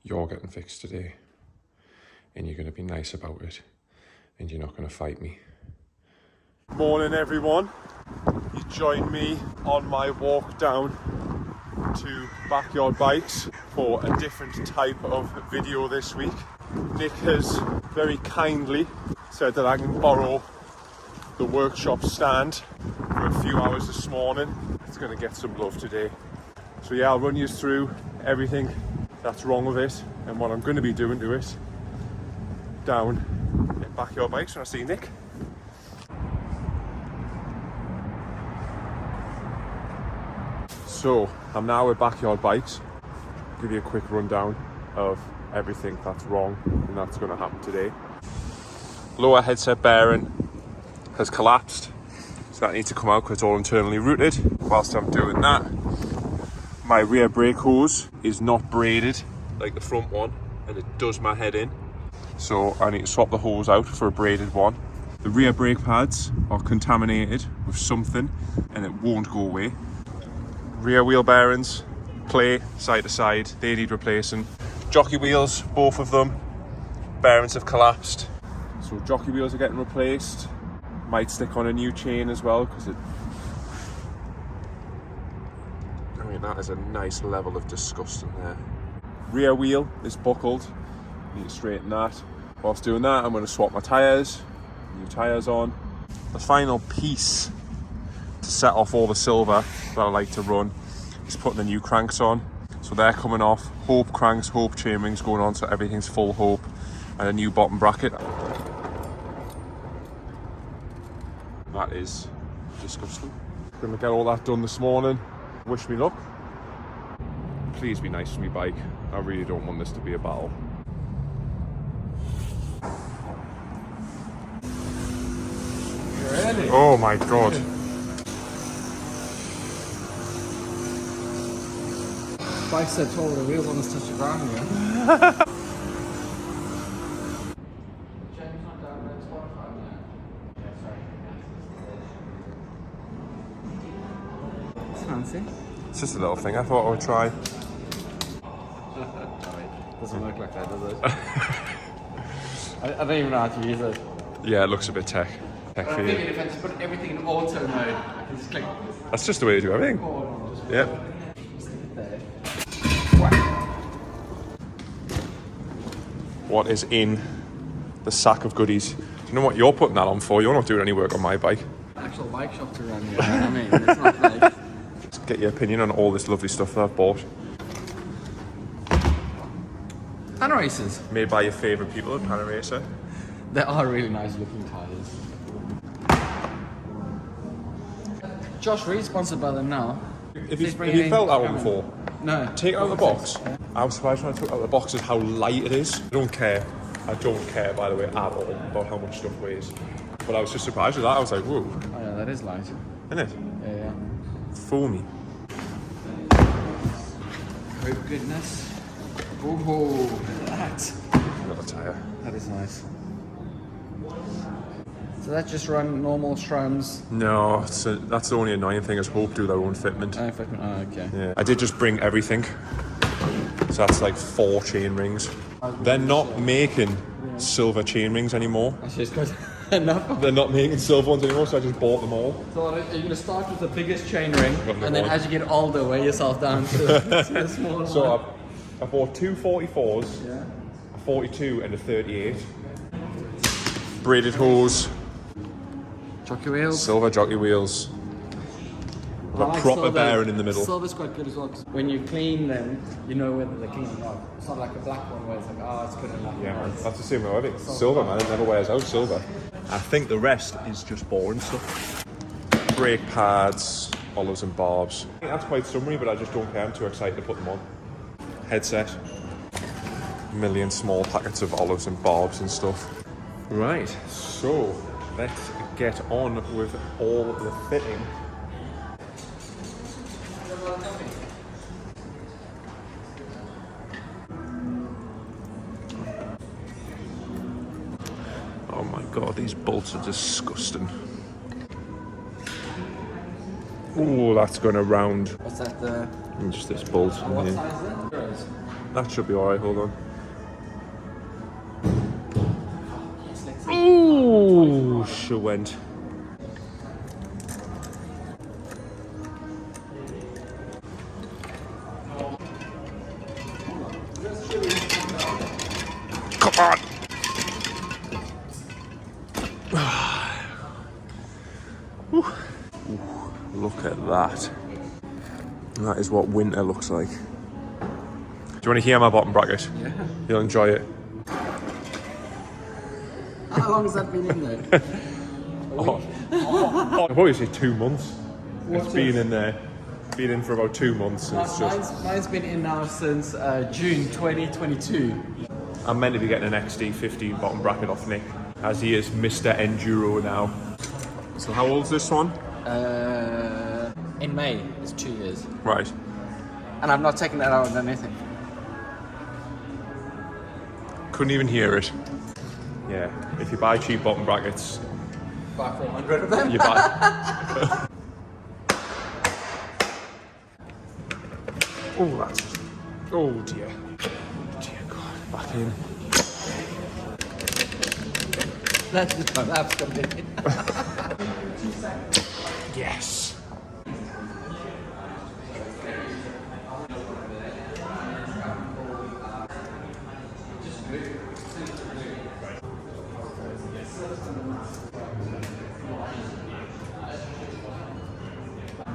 you're getting fixed today, and you're going to be nice about it, and you're not going to fight me. Morning everyone, you join me on my walk down to Backyard Bikes for a different type of video this week. Nick has very kindly said that I can borrow the workshop stand for a few hours this morning. It's going to get some love today. So yeah, I'll run you through everything that's wrong with it and what I'm going to be doing to it down in Backyard Bikes when I see Nick. So I'm now at Backyard Bikes. I'll give you a quick rundown of everything that's wrong and that's going to happen today. Lower headset bearing has collapsed, so that needs to come out because it's all internally routed. Whilst I'm doing that, my rear brake hose is not braided like the front one, and it does my head in. So I need to swap the hose out for a braided one. The rear brake pads are contaminated with something and it won't go away. Rear wheel bearings, play side to side, they need replacing. Jockey wheels, both of them, bearings have collapsed. So jockey wheels are getting replaced. Might stick on a new chain as well because that is a nice level of disgusting there. Rear wheel is buckled, need to straighten that. Whilst doing that, I'm going to swap my tyres, new tyres on. The final piece to set off all the silver that I like to run is putting the new cranks on. So they're coming off, Hope cranks, Hope chain rings going on, so everything's full Hope, and a new bottom bracket. That is disgusting. Gonna get all that done this morning. Wish me luck. Please be nice to me, bike. I really don't want this to be a battle. Really? Oh my god. Bike's so tall, the wheels almost touch the ground here. Fancy. It's just a little thing I thought I would try. Doesn't look like that, does it? I don't even know how to use it. Yeah, it looks a bit tech I'm for thinking you. if I just put everything in auto mode, I can just click. That's just the way to do everything. Yep. What is in the sack of goodies? Do you know what you're putting that on for? You're not doing any work on my bike. Actual bike shop to run here, I mean, it's not like... Let's get your opinion on all this lovely stuff that I've bought. Pan races. Made by your favourite people at Panaracer. They are really nice looking tyres. Josh Reed's sponsored by them now. Have you felt that one before? No. Take it out of the box. I was surprised when I took it out of the box at how light it is. I don't care, by the way, at all about how much stuff weighs. But I was just surprised with that. I was like, whoa. Oh yeah, that is light. Isn't it? Yeah. Fool me. Oh goodness. Oh, look at that. Another tyre. That is nice. So that just run normal Strums? No, that's the only annoying thing is Hope do their own fitment. Oh, okay. Yeah. I did just bring everything. So that's like 4 chain rings. They're not making silver chain rings anymore. Actually, it's got enough. They're not making silver ones anymore, so I just bought them all. So you're going to start with the biggest chain ring, and then one. as you get older, weigh yourself down to the smaller So one. I bought 2 44s, Yeah. a 42 and a 38. Braided hose, Jockey wheels. silver jockey wheels, with a proper bearing in the middle. Silver's quite good as well, 'cause when you clean them, you know whether they're clean or not. It's not like a black one where it's like, oh, it's good enough. Yeah, No, man, it's- that's the same with everything. Silver, man, it never wears out, silver. I think the rest is just boring stuff. Brake pads, olives and barbs. I think that's quite summary, but I just don't care. I'm too excited to put them on. Headset. A million small packets of olives and barbs and stuff. Right, so let's get on with all the fitting. Oh my god, these bolts are disgusting. Oh, that's going around. What's that? The And just this bolt what in here. size is it? That should be alright, hold on. Yes, let's see. Oh, she went. Come on! Ooh, look at that. That is what winter looks like. Do you want to hear my bottom bracket? Yeah. You'll enjoy it. How long has that been in there? I thought you said 2 months. It's been in there. Been in for about 2 months. And it's just... Mine's been in now since June 2022. I'm meant to be getting an XD15 bottom bracket off Nick, as he is Mr. Enduro now. So how old's this one? In May, it's 2 years. Right. And I've not taken that out or anything. Couldn't even hear it. Yeah, if you buy cheap bottom brackets, Buy 400 of them? you buy. Oh, that's... Oh dear. Dear God, back in. That's just my lap's coming in. Yes.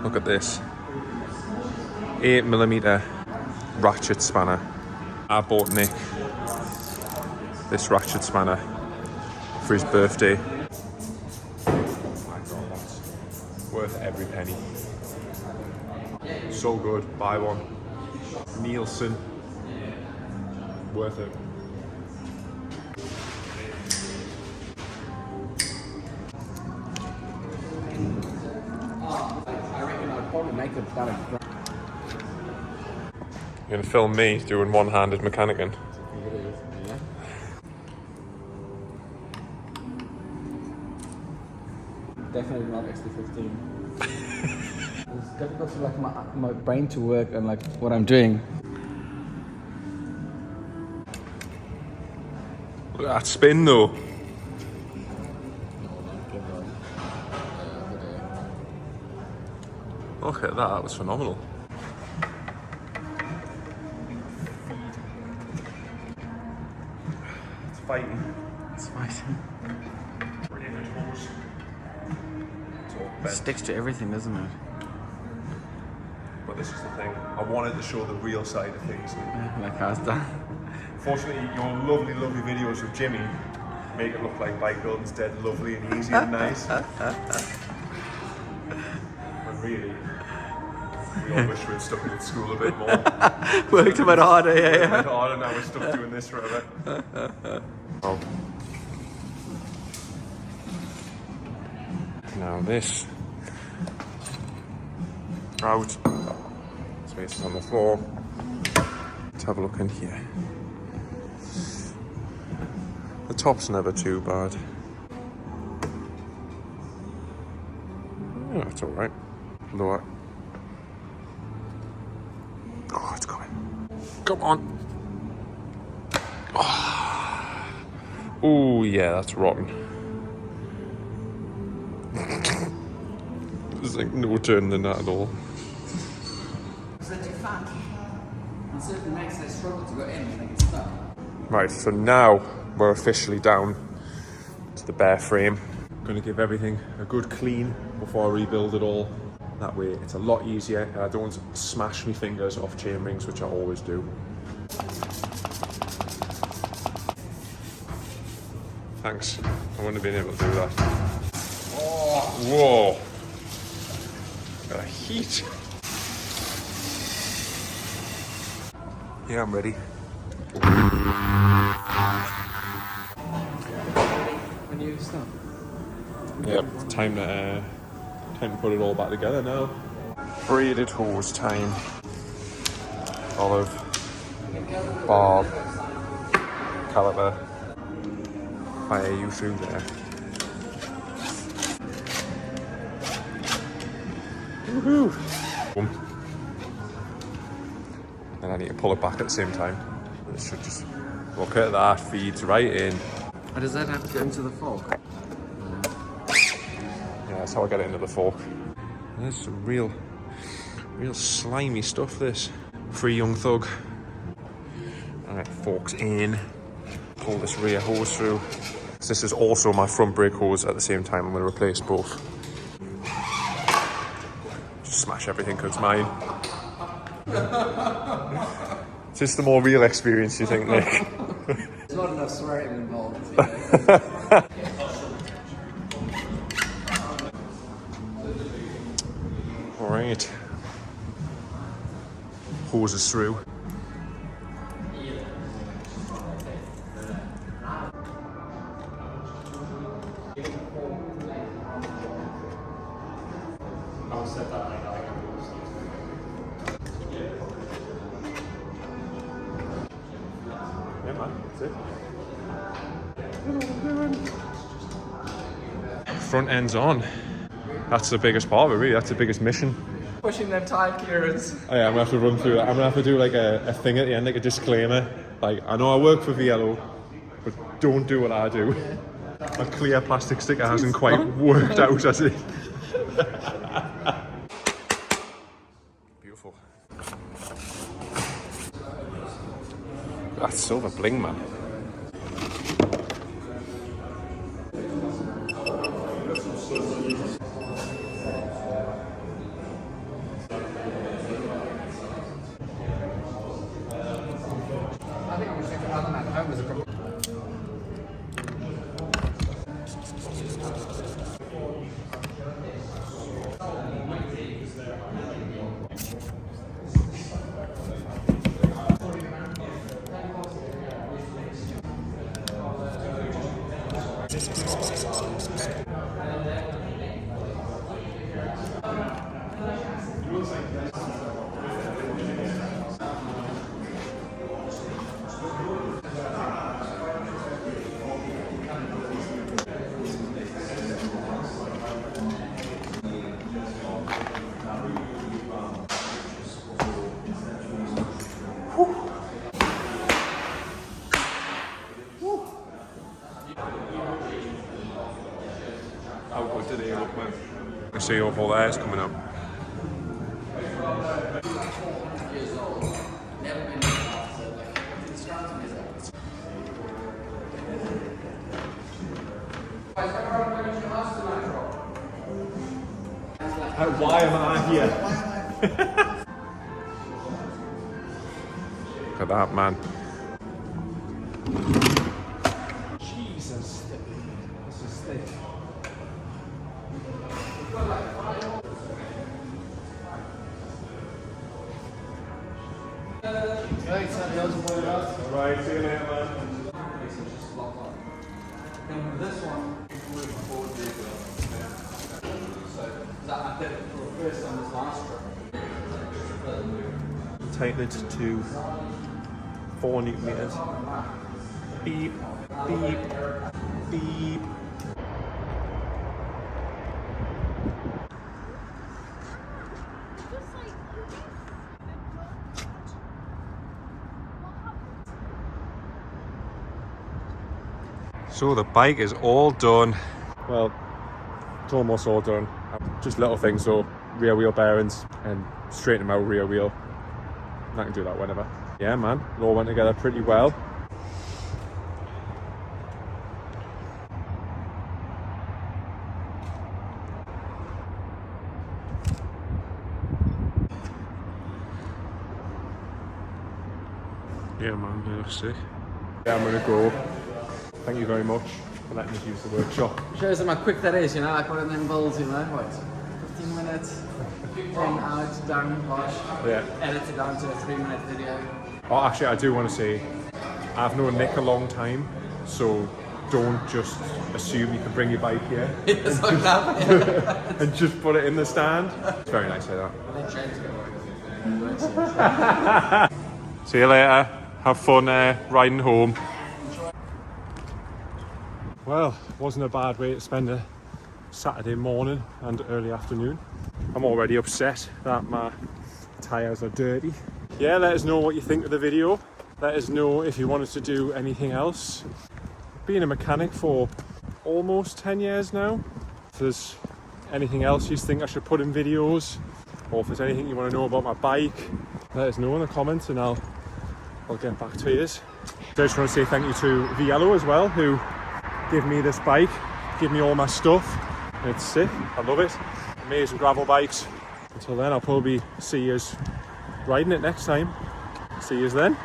Look at this. 8mm ratchet spanner. I bought Nick this ratchet spanner for his birthday. My God, that's worth every penny. So good, buy one. Nielsen, worth it. I reckon I'd probably make it about a... You're gonna film me doing one-handed mechanicking. Yeah. Definitely not XT15. It's difficult for like my brain to work and like what I'm doing. Look at that spin though. Look at that, that was phenomenal. It's fighting. It's fighting. Brilliant hose. It's all It bent. sticks to everything, doesn't it? But this is the thing. I wanted to show the real side of things. Like how it's done. Fortunately, your lovely, lovely videos with Jimmy make it look like bike building's dead lovely and easy and nice. And really, we all wish we'd stuck in school a bit more. Worked a bit harder, yeah. A bit harder, now we're stuck doing this forever. Oh. Now this. Out. Spaces on the floor. Let's have a look in here. The top's never too bad. Yeah, that's alright. Lower. Oh, it's coming. Come on. Oh, yeah, that's rotten. There's like no turning in that at all. Is that too fat? On certain makes they struggle to go in and they get stuck. Right, so now we're officially down to the bare frame. I'm going to give everything a good clean before I rebuild it all. That way it's a lot easier and I don't smash my fingers off chain rings, which I always do. Thanks, I wouldn't have been able to do that. Oh, whoa! Got a heat. Yeah, I'm ready. When you stop. Yep, time to put it all back together now. Braided hose time. Olive, barb, caliper. Fire you through there. Woohoo! And I need to pull it back at the same time. It should just look at that, feeds right in. But does that have to go into the fork? Yeah, that's how I get it into the fork. There's some real slimy stuff, this. Free young thug. Alright, forks in. Pull this rear hose through. This is also my front brake hose at the same time. I'm going to replace both. Just smash everything because it's mine. Is this the more real experience, you think, Nick? There's not enough swearing involved. Alright. Hoses through. I'll set that like that. Yeah, man, that's it. Front end's on. That's the biggest part of it, really. That's the biggest mission. Pushing them tire clearance. Oh, yeah, I'm gonna have to run through that. I'm gonna have to do like a thing at the end, like a disclaimer. Like, I know I work for Vielo, but don't do what I do. A clear plastic sticker hasn't quite worked out, has it? Beautiful. That's silver bling, man. I think I'm just thinking other than at home as a problem. How good did they look, man? I see your ball there is coming up. Why am I here? Look at that, man. Jesus. This is thick. Right, Right, see you later, man. And this one, so that I did it for the first on this last trip. Tighten it to 4 Newton meters. Beep, beep, beep. So the bike is all done. Well, it's almost all done. Just little things, so rear wheel bearings and straighten them out rear wheel. And I can do that whenever. Yeah, man, it all went together pretty well. Yeah, man, they look sick. Yeah, I'm gonna go. Thank you very much for letting us use the workshop. Shows them how quick that is, you know, like one of them bulls, you know, what, 15 minutes, 10 out, done, wash, Yeah. edit it down to a 3-minute video. Oh, actually, I do want to say, I've known Nick a long time, so don't just assume you can bring your bike here It's like that. and just put it in the stand. It's very nice like that. See you later. Have fun riding home. Well, wasn't a bad way to spend a Saturday morning and early afternoon. I'm already upset that my tyres are dirty. Yeah, let us know what you think of the video. Let us know if you want us to do anything else. Being a mechanic for almost 10 years now. If there's anything else you think I should put in videos, or if there's anything you want to know about my bike, let us know in the comments and I'll get back to you. So I just want to say thank you to Vielo as well, who gave me this bike, gave me all my stuff. It's sick, I love it. Amazing gravel bikes. Until then, I'll probably see you riding it next time. See you then.